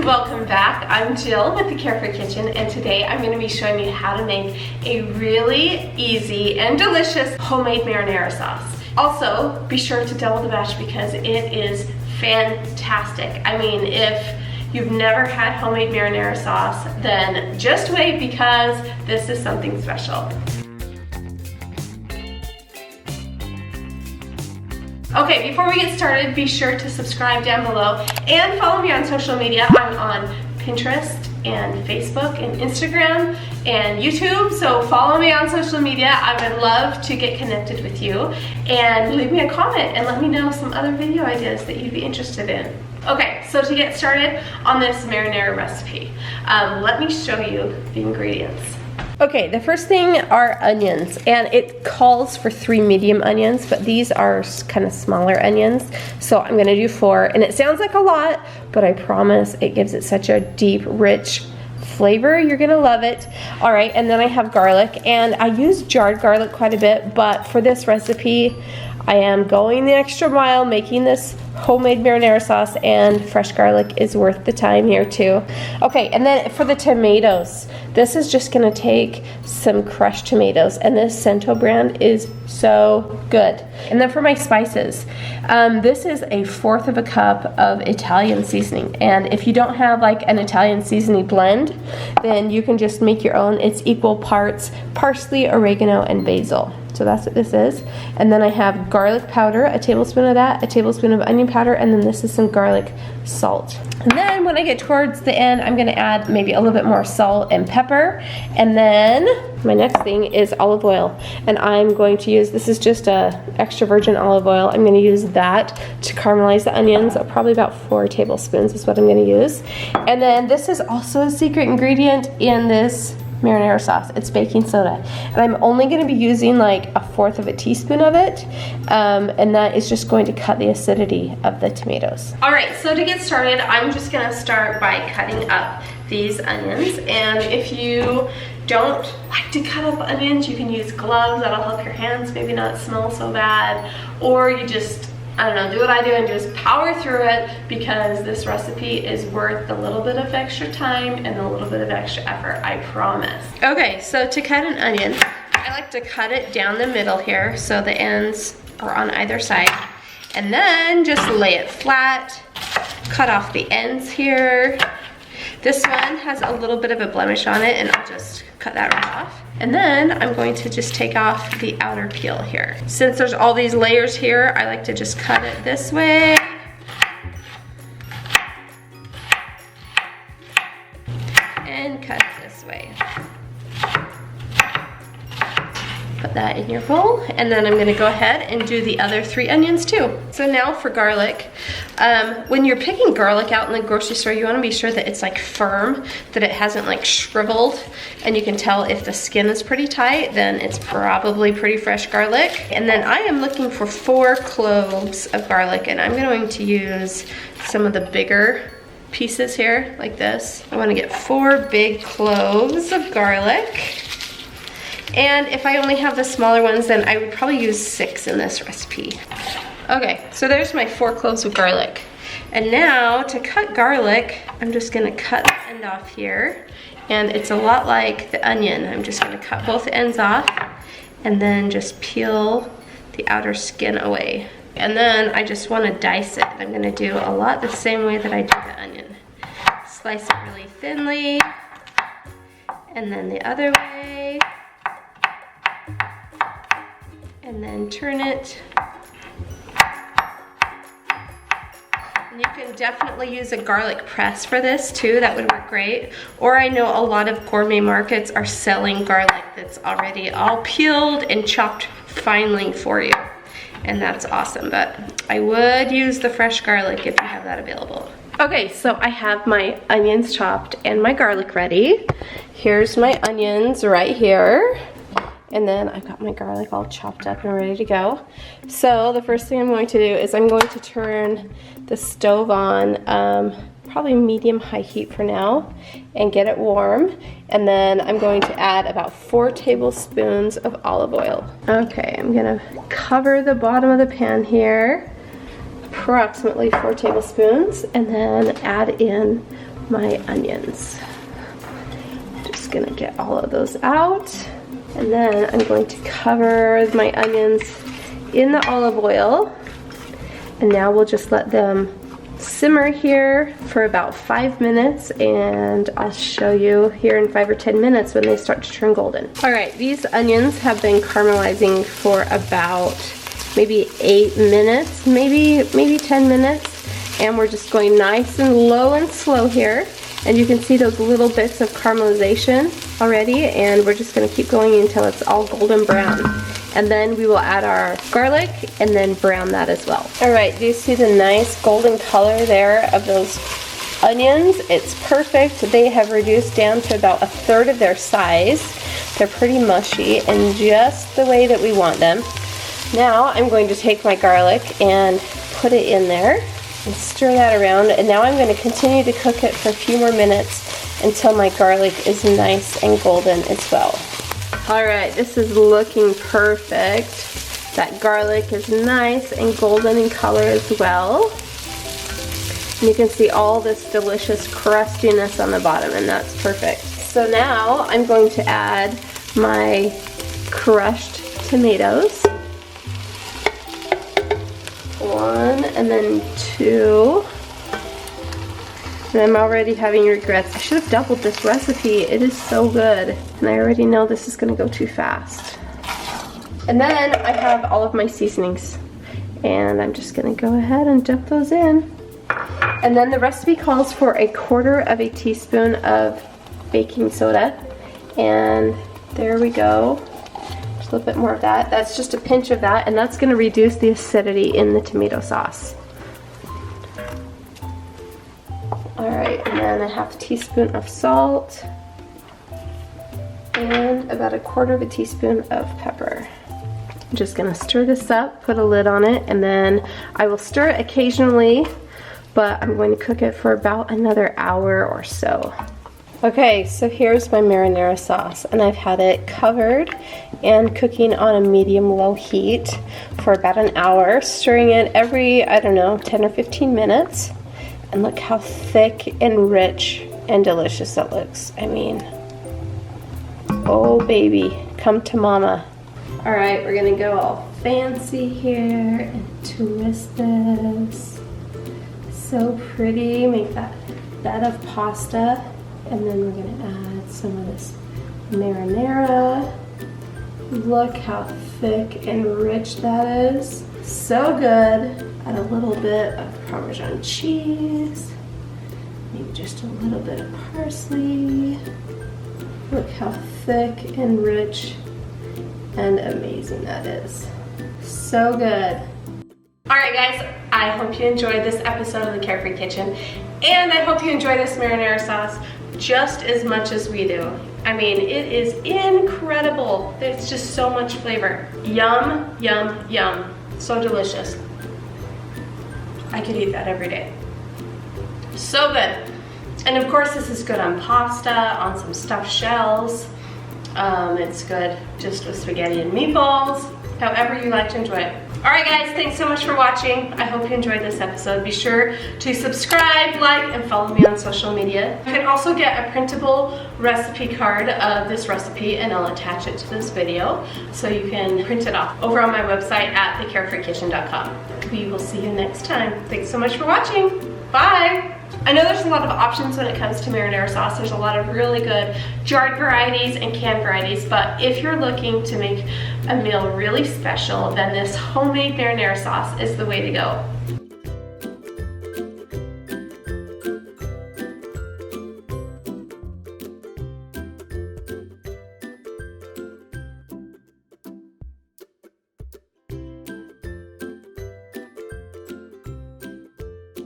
welcome back. I'm Jill with the Carefree Kitchen, and today I'm going to be showing you how to make a really easy and delicious homemade marinara sauce. Also, be sure to double the batch because it is fantastic. I mean, if you've never had homemade marinara sauce, then just wait because this is something special. Okay, before we get started, be sure to subscribe down below and follow me on social media. I'm on Pinterest and Facebook and Instagram and YouTube, so follow me on social media. I would love to get connected with you, and leave me a comment and let me know some other video ideas that you'd be interested in. Okay, so to get started on this marinara recipe, let me show you the ingredients. Okay, the first thing are onions, and it calls for 3 medium onions, but these are kind of smaller onions, so I'm gonna do 4, and it sounds like a lot, but I promise it gives it such a deep, rich flavor. You're gonna love it. All right, and then I have garlic, and I use jarred garlic quite a bit, but for this recipe, I am going the extra mile making this homemade marinara sauce, and fresh garlic is worth the time here too. Okay, and then for the tomatoes, this is just gonna take some crushed tomatoes, and this Cento brand is so good. And then for my spices, this is a 1/4 of a cup of Italian seasoning, and if you don't have like an Italian seasoning blend, then you can just make your own. It's equal parts parsley, oregano, and basil. So that's what this is. And then I have garlic powder, a tablespoon of that, a tablespoon of onion powder, and then this is some garlic salt. And then when I get towards the end, I'm gonna add maybe a little bit more salt and pepper. And then my next thing is olive oil. And I'm going to use, this is just a extra virgin olive oil. I'm gonna use that to caramelize the onions. Probably about 4 tablespoons is what I'm gonna use. And then this is also a secret ingredient in this marinara sauce. It's baking soda, and I'm only going to be using like 1/4 of a teaspoon of it, and that is just going to cut the acidity of the tomatoes. All right, so to get started, I'm just going to start by cutting up these onions, and if you don't like to cut up onions, you can use gloves. That'll help your hands maybe not smell so bad, or you just, I don't know, do what I do and just power through it, because this recipe is worth the little bit of extra time and a little bit of extra effort, I promise. Okay, so to cut an onion, I like to cut it down the middle here so the ends are on either side, and then just lay it flat, cut off the ends here. This one has a little bit of a blemish on it, and I'll just cut that right off. And then I'm going to just take off the outer peel here. Since there's all these layers here, I like to just cut it this way. And cut it this way. Put that in your bowl, and then I'm gonna go ahead and do the other 3 onions too. So now for garlic. When you're picking garlic out in the grocery store, you wanna be sure that it's like firm, that it hasn't like shriveled, and you can tell if the skin is pretty tight, then it's probably pretty fresh garlic. And then I am looking for 4 cloves of garlic, and I'm going to use some of the bigger pieces here, like this. I wanna get 4 big cloves of garlic. And if I only have the smaller ones, then I would probably use 6 in this recipe. Okay, so there's my 4 cloves of garlic. And now to cut garlic, I'm just gonna cut the end off here. And it's a lot like the onion. I'm just gonna cut both ends off and then just peel the outer skin away. And then I just wanna dice it. I'm gonna do a lot the same way that I do the onion. Slice it really thinly, and then the other way. And then turn it. And you can definitely use a garlic press for this too, that would work great. Or I know a lot of gourmet markets are selling garlic that's already all peeled and chopped finely for you. And that's awesome, but I would use the fresh garlic if you have that available. Okay, so I have my onions chopped and my garlic ready. Here's my onions right here. And then I've got my garlic all chopped up and ready to go. So the first thing I'm going to do is I'm going to turn the stove on, probably medium-high heat for now, and get it warm. And then I'm going to add about 4 tablespoons of olive oil. Okay, I'm gonna cover the bottom of the pan here, approximately 4 tablespoons, and then add in my onions. Just gonna get all of those out. And then I'm going to cover my onions in the olive oil. And now we'll just let them simmer here for about 5 minutes, and I'll show you here in 5 or 10 minutes when they start to turn golden. All right, these onions have been caramelizing for about maybe 8 minutes, maybe 10 minutes, and we're just going nice and low and slow here. And you can see those little bits of caramelization already, and we're just gonna keep going until it's all golden brown. And then we will add our garlic and then brown that as well. All right, do you see the nice golden color there of those onions? It's perfect. They have reduced down to about 1/3 of their size. They're pretty mushy and just the way that we want them. Now I'm going to take my garlic and put it in there and stir that around. And now I'm going to continue to cook it for a few more minutes until my garlic is nice and golden as well. All right, this is looking perfect. That garlic is nice and golden in color as well. And you can see all this delicious crustiness on the bottom, and that's perfect. So now I'm going to add my crushed tomatoes. 1 and then 2. And I'm already having regrets. I should have doubled this recipe. It is so good. And I already know this is gonna go too fast. And then I have all of my seasonings. And I'm just gonna go ahead and dump those in. And then the recipe calls for 1/4 teaspoon of baking soda. And there we go. Just a little bit more of that. That's just a pinch of that, and that's gonna reduce the acidity in the tomato sauce. All right, and then 1/2 teaspoon of salt and about 1/4 teaspoon of pepper. I'm just gonna stir this up, put a lid on it, and then I will stir it occasionally, but I'm going to cook it for about another hour or so. Okay, so here's my marinara sauce, and I've had it covered and cooking on a medium-low heat for about an hour, stirring it every, I don't know, 10 or 15 minutes. And look how thick and rich and delicious it looks. I mean, oh baby, come to mama. All right, we're gonna go all fancy here and twist this. So pretty, make that bed of pasta. And then we're gonna add some of this marinara. Look how thick and rich that is. So good. Add a little bit of Parmesan cheese. Maybe just a little bit of parsley. Look how thick and rich and amazing that is. So good. All right guys, I hope you enjoyed this episode of the Carefree Kitchen, and I hope you enjoy this marinara sauce just as much as we do. I mean, it is incredible. There's just so much flavor. Yum, yum, yum. So delicious. I could eat that every day. So good. And of course this is good on pasta, on some stuffed shells. It's good just with spaghetti and meatballs, however you like to enjoy it. All right guys, thanks so much for watching. I hope you enjoyed this episode. Be sure to subscribe, like, and follow me on social media. You can also get a printable recipe card of this recipe, and I'll attach it to this video so you can print it off over on my website at thecarefreekitchen.com. We will see you next time. Thanks so much for watching. Bye. I know there's a lot of options when it comes to marinara sauce. There's a lot of really good jarred varieties and canned varieties, but if you're looking to make a meal really special, then this homemade marinara sauce is the way to go.